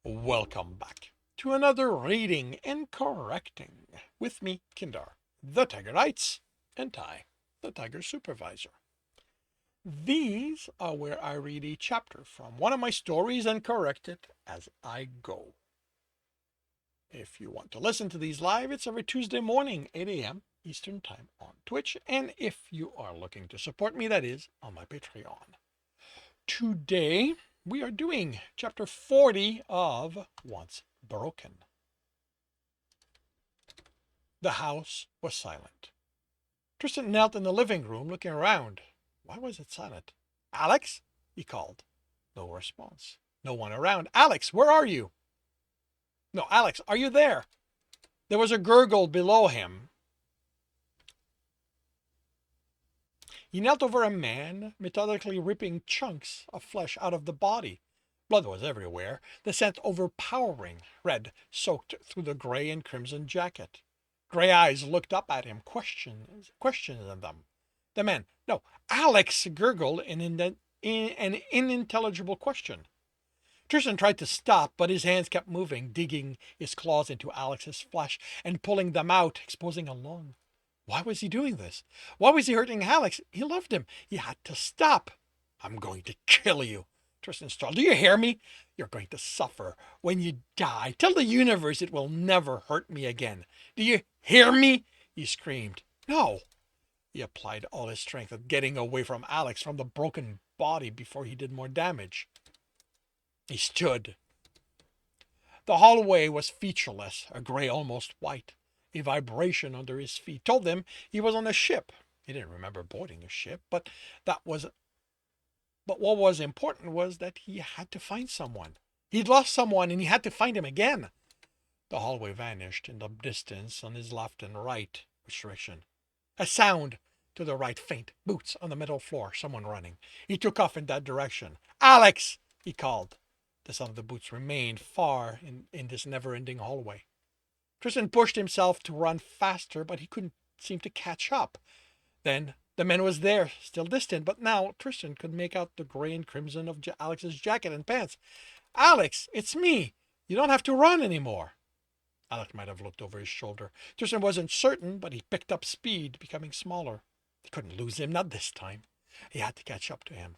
Welcome back to another reading and correcting with me, Kindar, the Tiger Knights, and Ty, the Tiger Supervisor. These are where I read a chapter from one of my stories and correct it as I go. If you want to listen to these live, it's every Tuesday morning, 8 a.m. Eastern Time on Twitch, and if you are looking to support me, that is on my Patreon. Today, we are doing chapter 40 of Once Broken. The house was silent. Tristan knelt in the living room looking around. Why was it silent? Alex? He called. No response. No one around. Alex, where are you? No, Alex, are you there? There was a gurgle below him. He knelt over a man, methodically ripping chunks of flesh out of the body. Blood was everywhere, the scent overpowering, red soaked through the gray and crimson jacket. Gray eyes looked up at him, questions in them. The man, no, Alex, gurgled in an unintelligible question. Tristan tried to stop, but his hands kept moving, digging his claws into Alex's flesh and pulling them out, exposing a lung. Why was he doing this? Why was he hurting Alex? He loved him. He had to stop. I'm going to kill you, Tristan snarled. Do you hear me? You're going to suffer when you die. Tell the universe it will never hurt me again. Do you hear me? He screamed. No. He applied all his strength at getting away from Alex, from the broken body, before he did more damage. He stood. The hallway was featureless, a gray, almost white. A vibration under his feet told him he was on a ship. He didn't remember boarding a ship, but what was important was that he had to find someone. He'd lost someone and he had to find him again. The hallway vanished in the distance on his left and right. Which direction? A sound to the right, faint. Boots on the metal floor, someone running. He took off in that direction. Alex! He called. The sound of the boots remained far in this never-ending hallway. Tristan pushed himself to run faster, but he couldn't seem to catch up. Then the man was there, still distant, but now Tristan could make out the gray and crimson of Alex's jacket and pants. Alex, it's me. You don't have to run anymore. Alex might have looked over his shoulder. Tristan wasn't certain, but he picked up speed, becoming smaller. He couldn't lose him, not this time. He had to catch up to him.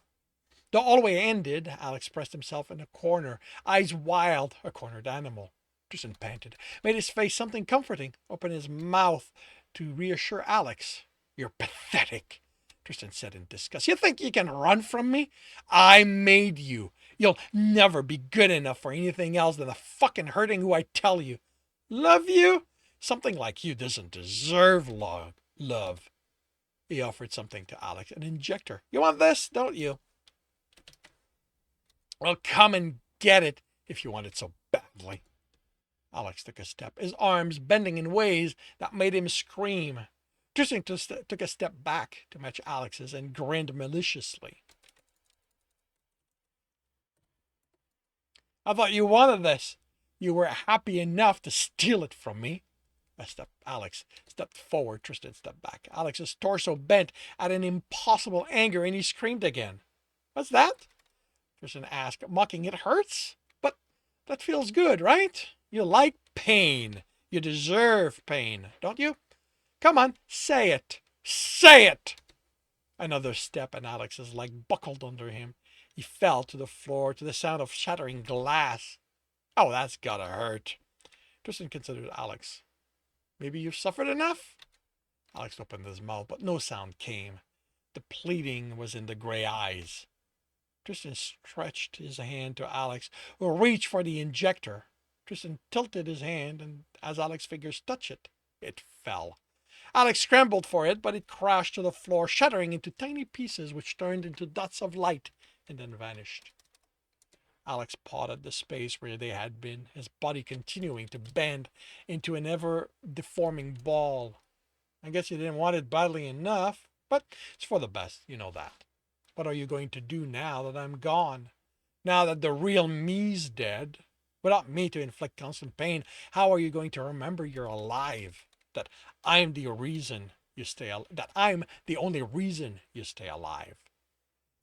The hallway ended. Alex pressed himself in a corner, eyes wild, a cornered animal. Tristan panted, made his face something comforting, opened his mouth to reassure Alex. You're pathetic, Tristan said in disgust. You think you can run from me? I made you. You'll never be good enough for anything else than the fucking hurting who I tell you. Love you? Something like you doesn't deserve love. He offered something to Alex, an injector. You want this, don't you? Well, come and get it if you want it so badly. Alex took a step, his arms bending in ways that made him scream. Tristan took a step back to match Alex's and grinned maliciously. I thought you wanted this. You were happy enough to steal it from me. Alex stepped forward. Tristan stepped back. Alex's torso bent at an impossible anger, and he screamed again. What's that? Tristan asked, mocking. It hurts? But that feels good, right? You like pain. You deserve pain, don't you? Come on, say it. Say it! Another step and Alex's leg buckled under him. He fell to the floor to the sound of shattering glass. Oh, that's gotta hurt. Tristan considered Alex. Maybe you've suffered enough? Alex opened his mouth, but no sound came. The pleading was in the gray eyes. Tristan stretched his hand to Alex, who reached for the injector. Tristan tilted his hand, and as Alex's fingers touched it, it fell. Alex scrambled for it, but it crashed to the floor, shattering into tiny pieces which turned into dots of light and then vanished. Alex pawed at the space where they had been, his body continuing to bend into an ever-deforming ball. I guess you didn't want it badly enough, but it's for the best, you know that. What are you going to do now that I'm gone? Now that the real me's dead? Without me to inflict constant pain, how are you going to remember you're alive? That I'm the only reason you stay alive.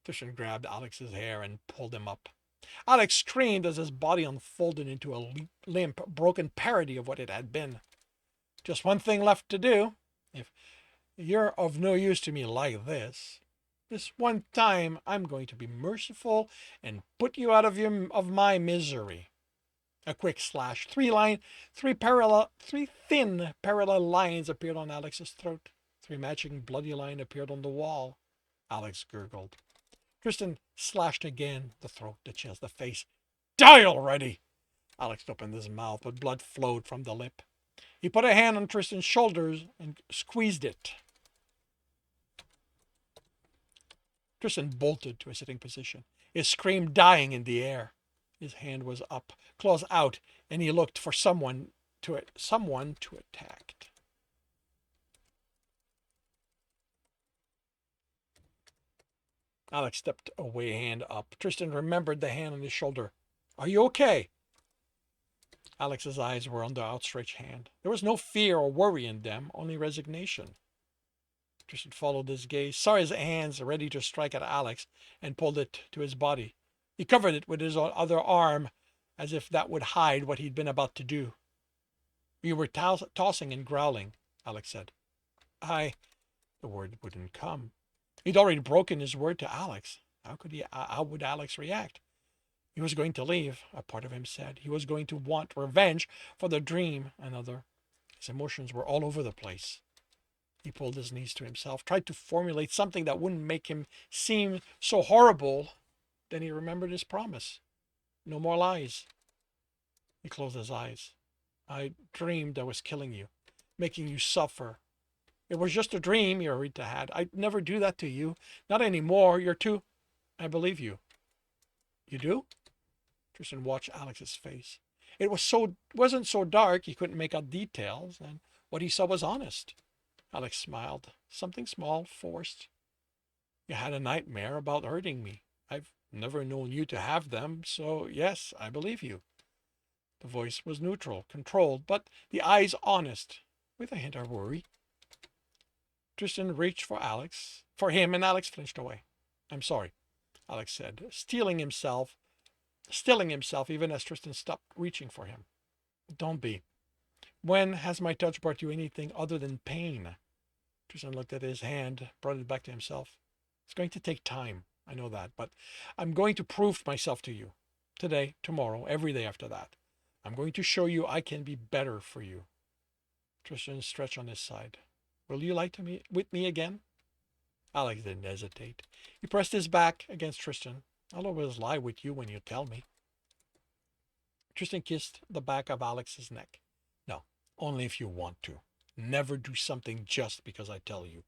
Tristan grabbed Alex's hair and pulled him up. Alex screamed as his body unfolded into a limp, broken parody of what it had been. Just one thing left to do. If you're of no use to me like this one time I'm going to be merciful and put you out of my misery. A quick slash. Three thin parallel lines appeared on Alex's throat. Three matching bloody lines appeared on the wall. Alex gurgled. Tristan slashed again. The throat, the chest, the face. Die already! Alex opened his mouth, but blood flowed from the lip. He put a hand on Tristan's shoulders and squeezed it. Tristan bolted to a sitting position, his scream dying in the air. His hand was up, claws out, and he looked for someone to attack. Alex stepped away, hand up. Tristan remembered the hand on his shoulder. Are you okay? Alex's eyes were on the outstretched hand. There was no fear or worry in them, only resignation. Tristan followed his gaze, saw his hands ready to strike at Alex, and pulled it to his body. He covered it with his other arm, as if that would hide what he'd been about to do. You were tossing and growling, Alex said. The word wouldn't come. He'd already broken his word to Alex. How would Alex react? He was going to leave, a part of him said. He was going to want revenge for the dream, another. His emotions were all over the place. He pulled his knees to himself, tried to formulate something that wouldn't make him seem so horrible. Then he remembered his promise. No more lies. He closed his eyes. I dreamed I was killing you, making you suffer. It was just a dream Eureka had. I'd never do that to you. Not anymore. You're too... I believe you. You do? Tristan watched Alex's face. It wasn't so dark he couldn't make out details, and what he saw was honest. Alex smiled. Something small, forced. You had a nightmare about hurting me. I've never known you to have them, so yes, I believe you. The voice was neutral, controlled, but the eyes honest, with a hint of worry. Tristan reached for him, and Alex flinched away. I'm sorry, Alex said, stilling himself even as Tristan stopped reaching for him. Don't be. When has my touch brought you anything other than pain? Tristan looked at his hand, brought it back to himself. It's going to take time, I know that, but I'm going to prove myself to you. Today, tomorrow, every day after that. I'm going to show you I can be better for you. Tristan stretched on his side. Will you lie with me again? Alex didn't hesitate. He pressed his back against Tristan. I'll always lie with you when you tell me. Tristan kissed the back of Alex's neck. No, only if you want to. Never do something just because I tell you.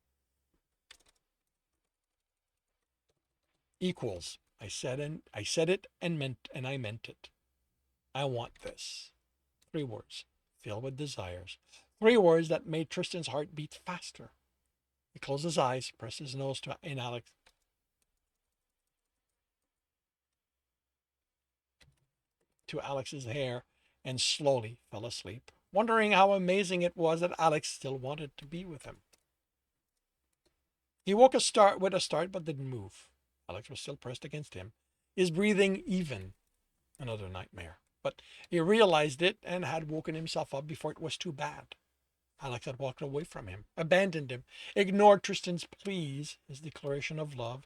Equals. I said it and I meant it. I want this. 3 words, filled with desires. 3 words that made Tristan's heart beat faster. He closed his eyes, pressed his nose in Alex's hair, and slowly fell asleep, wondering how amazing it was that Alex still wanted to be with him. He woke with a start, but didn't move. Alex was still pressed against him, his breathing even. Another nightmare. But he realized it and had woken himself up before it was too bad. Alex had walked away from him, abandoned him, ignored Tristan's pleas, his declaration of love.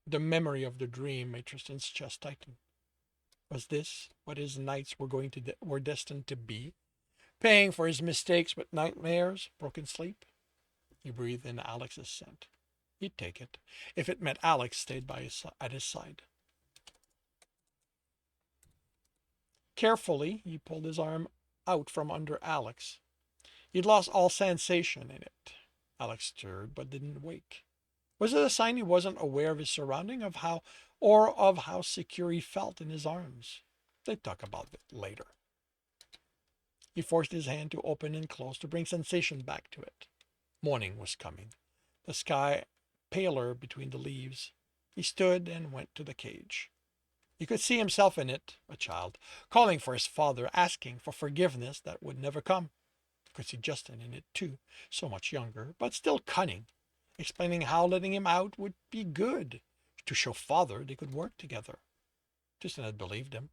The memory of the dream made Tristan's chest tighten. Was this what his nights were destined to be? Paying for his mistakes with nightmares, broken sleep? He breathed in Alex's scent. He'd take it, if it meant Alex stayed at his side. Carefully, he pulled his arm out from under Alex. He'd lost all sensation in it. Alex stirred, but didn't wake. Was it a sign he wasn't aware of his surrounding, of how secure he felt in his arms? They'd talk about it later. He forced his hand to open and close to bring sensation back to it. Morning was coming, the sky paler between the leaves. He stood and went to the cage. He could see himself in it, a child, calling for his father, asking for forgiveness that would never come. He could see Justin in it too, so much younger, but still cunning, explaining how letting him out would be good, to show father they could work together. Tristan had believed him.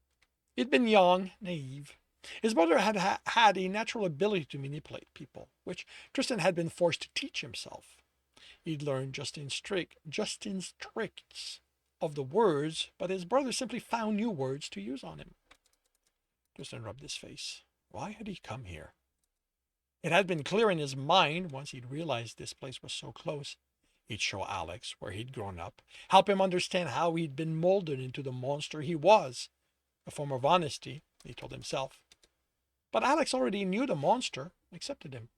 He'd been young, naive. His brother had had a natural ability to manipulate people, which Tristan had been forced to teach himself. He'd learned Justin's tricks of the words, but his brother simply found new words to use on him. Tristan rubbed his face. Why had he come here? It had been clear in his mind once he'd realized this place was so close. He'd show Alex where he'd grown up, help him understand how he'd been molded into the monster he was. A form of honesty, he told himself. But Alex already knew the monster, accepted him.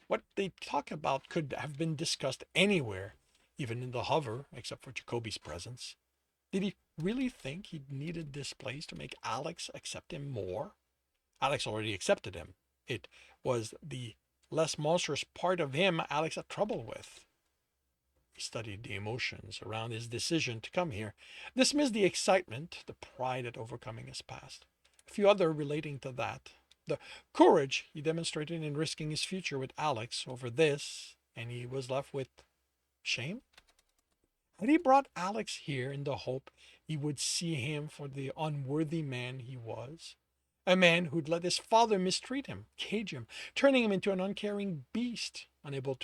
What they talk about could have been discussed anywhere, even in the hover, except for Jacoby's presence. Did he really think he needed this place to make Alex accept him more? Alex already accepted him. It was the less monstrous part of him Alex had trouble with. He studied the emotions around his decision to come here, dismissed the excitement, the pride at overcoming his past, a few other relating to that, the courage he demonstrated in risking his future with Alex over this, and he was left with shame? Had he brought Alex here in the hope he would see him for the unworthy man he was? A man who'd let his father mistreat him, cage him, turning him into an uncaring beast, unable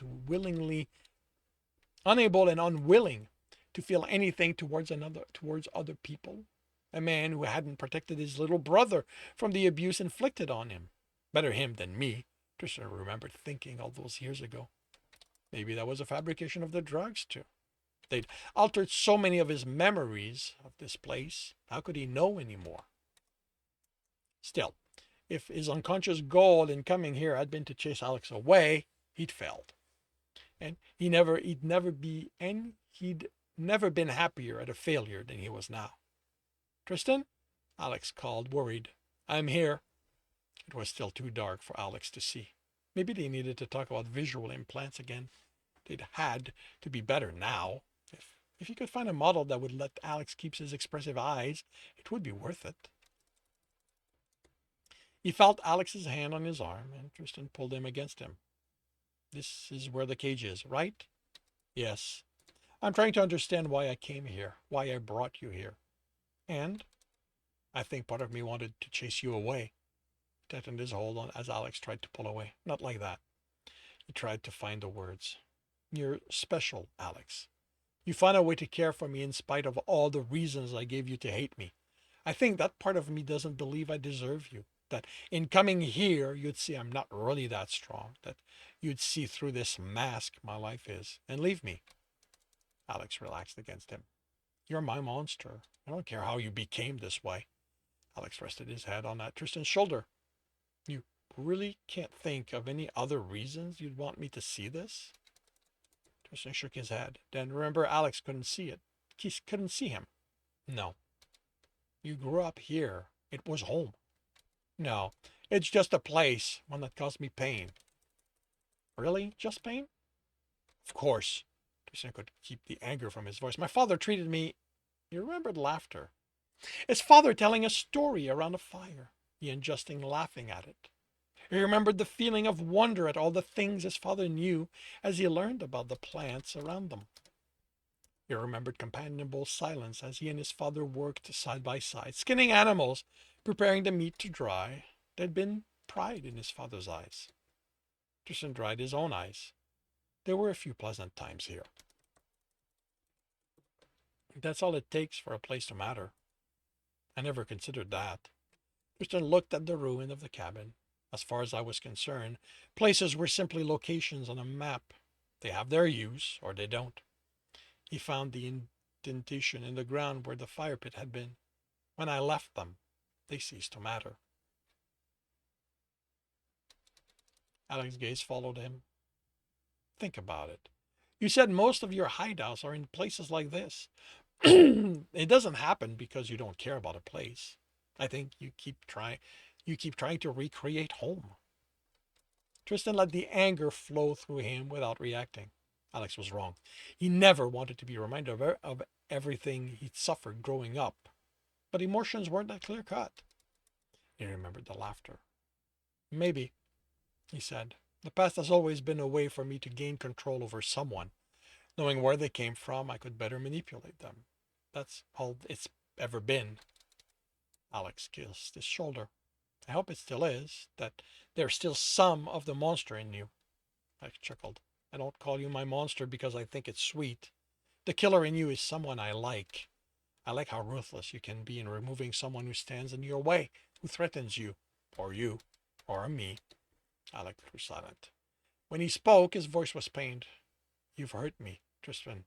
and unwilling to feel anything towards other people. A man who hadn't protected his little brother from the abuse inflicted on him. Better him than me, Tristan remembered thinking all those years ago. Maybe that was a fabrication of the drugs, too. They'd altered so many of his memories of this place. How could he know anymore? Still, if his unconscious goal in coming here had been to chase Alex away, he'd failed. And he'd never been happier at a failure than he was now. Tristan? Alex called, worried. I'm here. It was still too dark for Alex to see. Maybe they needed to talk about visual implants again. They'd had to be better now. If he could find a model that would let Alex keep his expressive eyes, it would be worth it. He felt Alex's hand on his arm, and Tristan pulled him against him. This is where the cage is, right? Yes. I'm trying to understand why I came here, why I brought you here. And I think part of me wanted to chase you away. He tightened his hold on as Alex tried to pull away. Not like that. He tried to find the words. You're special, Alex. You found a way to care for me in spite of all the reasons I gave you to hate me. I think that part of me doesn't believe I deserve you. That in coming here, you'd see I'm not really that strong. That you'd see through this mask my life is and leave me. Alex relaxed against him. You're my monster. I don't care how you became this way. Alex rested his head on Tristan's shoulder. You really can't think of any other reasons you'd want me to see this? Tristan shook his head. Then remember, Alex couldn't see it. He couldn't see him. No. You grew up here. It was home. No, it's just a place, one that caused me pain. Really? Just pain? Of course. Tristan could keep the anger from his voice. My father treated me... He remembered laughter. His father telling a story around a fire. He and Justin laughing at it. He remembered the feeling of wonder at all the things his father knew as he learned about the plants around them. He remembered companionable silence as he and his father worked side by side, skinning animals, preparing the meat to dry. There'd been pride in his father's eyes. Tristan dried his own eyes. There were a few pleasant times here. That's all it takes for a place to matter. I never considered that. Tristan looked at the ruin of the cabin. As far as I was concerned, places were simply locations on a map. They have their use, or they don't. He found the indentation in the ground where the fire pit had been. When I left them, they ceased to matter. Alex's gaze followed him. Think about it. You said most of your hideouts are in places like this. It doesn't happen because you don't care about a place. I think you keep trying to recreate home. Tristan let the anger flow through him without reacting. Alex was wrong. He never wanted to be reminded of everything he'd suffered growing up. But emotions weren't that clear-cut. He remembered the laughter. Maybe, he said. The past has always been a way for me to gain control over someone. Knowing where they came from, I could better manipulate them. That's all it's ever been. Alex kissed his shoulder. I hope it still is, that there's still some of the monster in you. I chuckled. I don't call you my monster because I think it's sweet. The killer in you is someone I like. I like how ruthless you can be in removing someone who stands in your way, who threatens you, or me. Alex was silent. When he spoke, his voice was pained. You've hurt me, Tristan.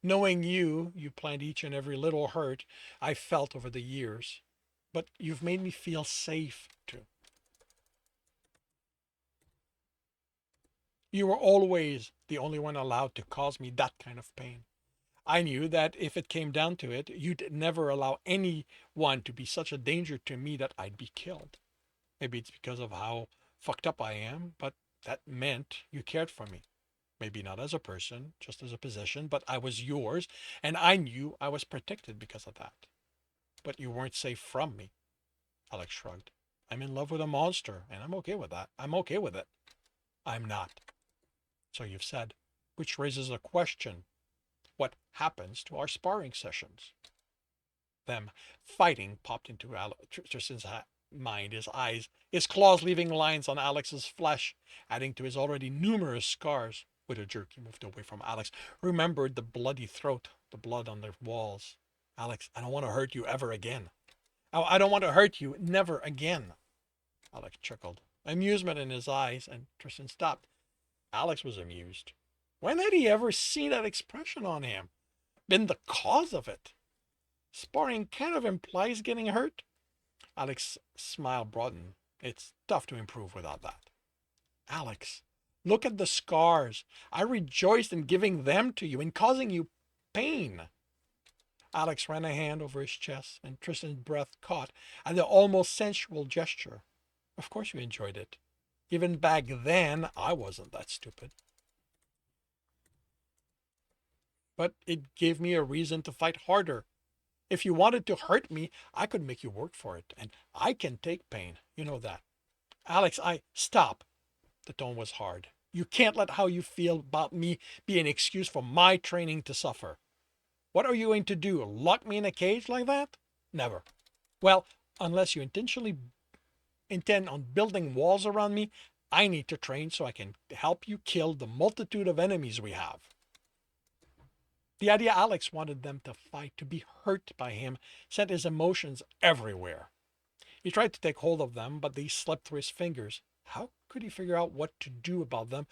Knowing you, you planned each and every little hurt I felt over the years. But you've made me feel safe, too. You were always the only one allowed to cause me that kind of pain. I knew that if it came down to it, you'd never allow anyone to be such a danger to me that I'd be killed. Maybe it's because of how fucked up I am, but that meant you cared for me. Maybe not as a person, just as a possession, but I was yours, and I knew I was protected because of that. But you weren't safe from me. Alex shrugged. I'm in love with a monster, and I'm okay with that. I'm okay with it. I'm not. So you've said, which raises a question. What happens to our sparring sessions? Them fighting popped into Tristan's mind, his eyes, his claws leaving lines on Alex's flesh, adding to his already numerous scars. With a jerk, he moved away from Alex, remembered the bloody throat, the blood on the walls. Alex, I don't want to hurt you ever again. I don't want to hurt you never again. Alex chuckled, amusement in his eyes, and Tristan stopped. Alex was amused. When had he ever seen that expression on him? Been the cause of it? Sparring kind of implies getting hurt. Alex's smile broadened. It's tough to improve without that. Alex, look at the scars. I rejoiced in giving them to you, in causing you pain. Alex ran a hand over his chest, and Tristan's breath caught at the almost sensual gesture. Of course you enjoyed it. Even back then, I wasn't that stupid. But it gave me a reason to fight harder. If you wanted to hurt me, I could make you work for it, and I can take pain. You know that. Alex, stop. The tone was hard. You can't let how you feel about me be an excuse for my training to suffer. What are you going to do? Lock me in a cage like that? Never. Well, unless you intentionally intend on building walls around me, I need to train so I can help you kill the multitude of enemies we have. The idea Alex wanted them to fight, to be hurt by him, sent his emotions everywhere. He tried to take hold of them, but they slipped through his fingers. How could he figure out what to do about them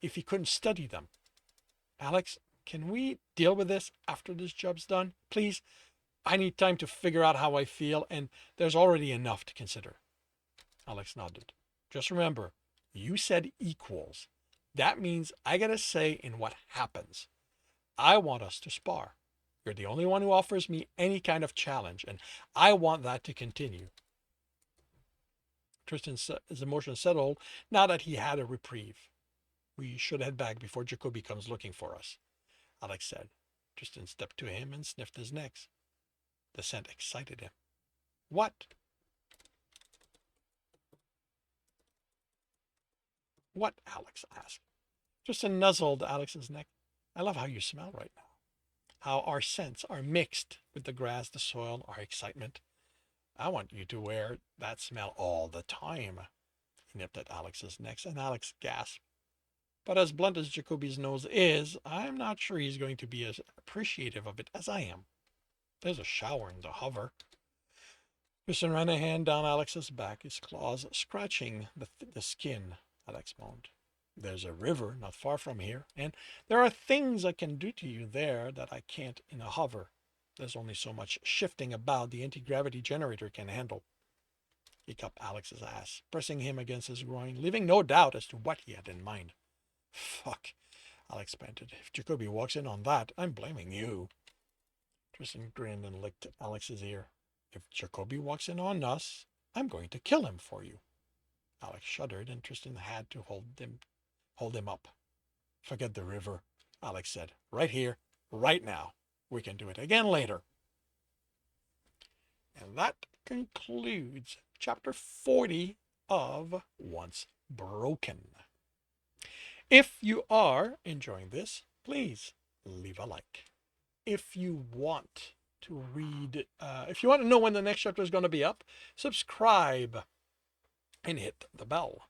if he couldn't study them? Alex, can we deal with this after this job's done? Please, I need time to figure out how I feel, and there's already enough to consider. Alex nodded. Just remember, you said equals. That means I get a say in what happens. I want us to spar. You're the only one who offers me any kind of challenge, and I want that to continue. Tristan's emotions settled now that he had a reprieve. We should head back before Jacoby comes looking for us, Alex said. Tristan stepped to him and sniffed his neck. The scent excited him. What? What? Alex asked. Tristan nuzzled Alex's neck. I love how you smell right now. How our scents are mixed with the grass, the soil, our excitement. I want you to wear that smell all the time. He nipped at Alex's neck, and Alex gasped. But as blunt as Jacoby's nose is, I'm not sure he's going to be as appreciative of it as I am. There's a shower in the hover. Tristan ran a hand down Alex's back, his claws scratching the skin. Alex moaned. There's a river not far from here, and there are things I can do to you there that I can't in a hover. There's only so much shifting about the anti-gravity generator can handle. He cupped Alex's ass, pressing him against his groin, leaving no doubt as to what he had in mind. Fuck, Alex panted. If Jacoby walks in on that, I'm blaming you. Tristan grinned and licked Alex's ear. If Jacoby walks in on us, I'm going to kill him for you. Alex shuddered, and Tristan had to hold him up. Forget the river, Alex said. Right here, right now. We can do it again later. And that concludes chapter 40 of Once Broken. If you are enjoying this, please leave a like. If you want to read, if you want to know when the next chapter is going to be up, subscribe and hit the bell.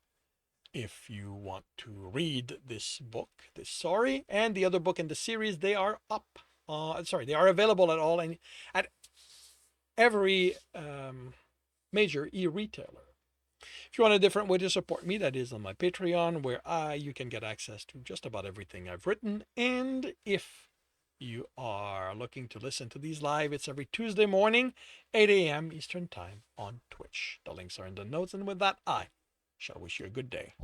If you want to read this book, this story, and the other book in the series, they are up. They are available at every major e-retailer. If you want a different way to support me, that is on my Patreon, where you can get access to just about everything I've written. And if you are looking to listen to these live, it's every Tuesday morning, 8 a.m. Eastern Time on Twitch. The links are in the notes. And with that, I shall wish you a good day.